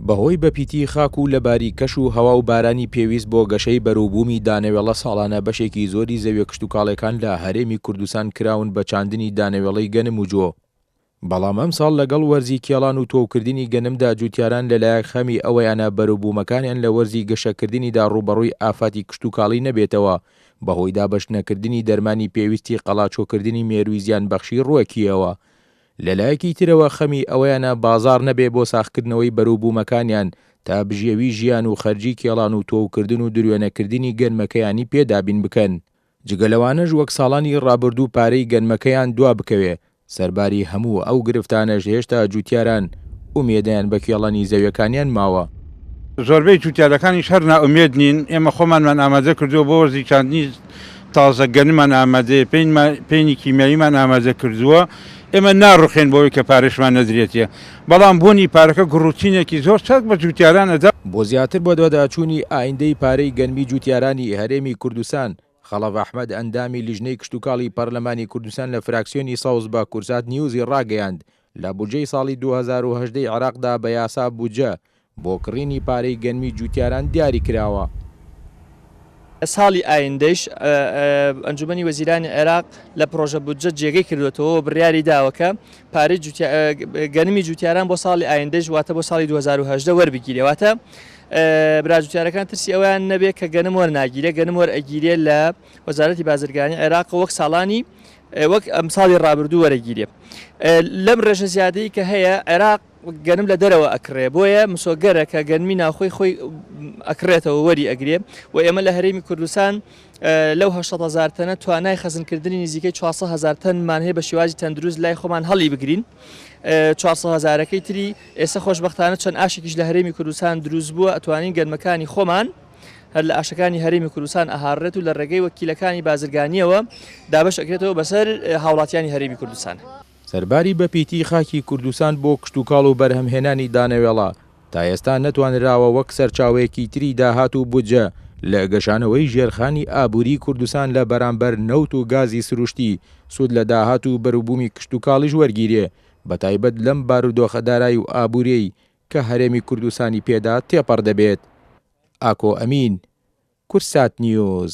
بەهۆی بەپیتی خاک و لەباری کەش و هەوا و بارانی پێویست بۆ گەشەی بەرووبوومی دانەوێڵە ساڵانە بەشێکی زۆری زەویە کشتوکاڵەکان لە هەرێمی کوردستان کراون بە چاندنی دانەوێڵەی گەنم و جۆ. بەڵام ئەم ساڵ لەگەڵ وەرزی کێڵان و تۆکردنی گەنمدا جوتیاران لەلایەک خەمی ئەوەیانە بەرووبوومەکانیان لە وەرزی گەشەکردنیدا ڕوبەڕووی ئافاتی کشتوکاڵی نەبێتەوە بەهۆی دابەشنەکردنی دەرمانی پێویستی قەڵاچۆکردنی مێرووی زیان بەخشی ڕووەکیەوە. لەلایەکی ترەوە خەمی ئەوەیانە بازاڕ نەبێ بۆ ساختکردنەوەی بەرووبوومەکانیان تا بژێوی ژیان و خەرجی کێڵان و تۆکردن و دروێنەکردنی گەنمەکەیانی پێدابین بکەن. جگەلەوانەش وەک ساڵانی ڕابردوو پارەی گەنمەکەیان دوا بکەوێ. سەرباری هەموو ئەو گرفتانەش هێشتا جوتیاران ئومێدیان بە کێڵانی زەویەکانیان ماوە. زۆربەی جوتیارەکانی شەر نائومێد نین. ئێمە خۆمانمان ئامادە کردووە بۆ وەرزی چاندنی تازە گەنمان ئامادەیە، پێینی کیمیاییمان ئامادە کردووە. ئێمە ناڕوخێن بۆی کە پارێشمان نەدرێتە، بەڵام بۆنی پارەکە گڕوتینێکی زۆر چاک بە جوتیاران ئەدا. بۆ زیاتر بۆ دووەداچوونی ئایندەی پارەی گەنمی جوتیارانی هەرێمی کوردستان، خەڵەف ئەحمەد ئەندامی لیژنەی کشتوکاڵی پەرلەمانی کوردستان لە فراکسیۆنی ساوز بە کورسات نیوزی ڕاگەیاند لە بودجەی ساڵی 2010 عێراقدا بە یاسا بودجە بۆ کڕینی پارەی گەنمی جوتیاران دیاری کراوە. ساڵی ئایندەش ئەنجومەنی وەزیرانی عێراق لە پرۆژە بودجە جێگەی کردوێتەوە بڕیاری داوەکە پارەی گەنمی جوتیاران بۆ ساڵی ئایندەش واتە بۆ ساڵی 2010 وەربگیرێتە. براجوتیارەکان ترسی ئەویان نەبێت کە گەنم وەرناگیرێ، گەنم وەرئەگیرێ لە وەزارەتی بازرگانی عێراق وەک ساڵانی وەک ئەم ساڵی ڕابردوو وەرەگیرێ. لەم ڕێژە زیادەی کە هەیە عێراق گەنم لە دەرەوە ئەکڕێ، بۆیە مسۆگەرە کە گەنمی ناوخۆی خۆی ئەکرێتەوە وەری ئەگرێ و ئێمە لە هەرێمی کوردستان لەو 800,000 تەنە توانای خەزنکردنی نزیکەی 400,000 تەنمان هەیە بە شێوازی تەندروست لای خۆمان هەڵی بگرین. 400,000ەکەی تری ئێستا خۆشبەختانە چەند ئاشێکیش لە هەرێمی کوردستان دروست بووە، ئەتوانین گەنمەکانی خۆمان هەر لە ئاشەکانی هەرێمی کوردستان ئەهاڕێت و لە ڕێگەی وەکیلەکانی بازرگانیەوە دابش ئەکرێتەوە بەسەر هاوڵاتیانی هەرێمی کوردستان. سەرباری بەپیتی خاکی کوردستان بۆ کشتوکاڵ و بەرهەمهێنانی دانەوێڵە تا ئێستا نەتوانراوە وەک سەرچاوەیەکی تری داهات و بودجە لە گەشانەوەی ژێرخانی ئابووری کوردستان لە بەرامبەر نەوت و گازی سروشتی سوود لە داهات و بەرووبوومی کشتوکاڵیش وەرگیرێ، بەتایبەت لەم بارودۆخەدارایی و ئابوورەی کە هەرێمی کوردستانی پێدا تێپەڕ دەبێت. ئاکۆ ئەمین، کورسات نیوز.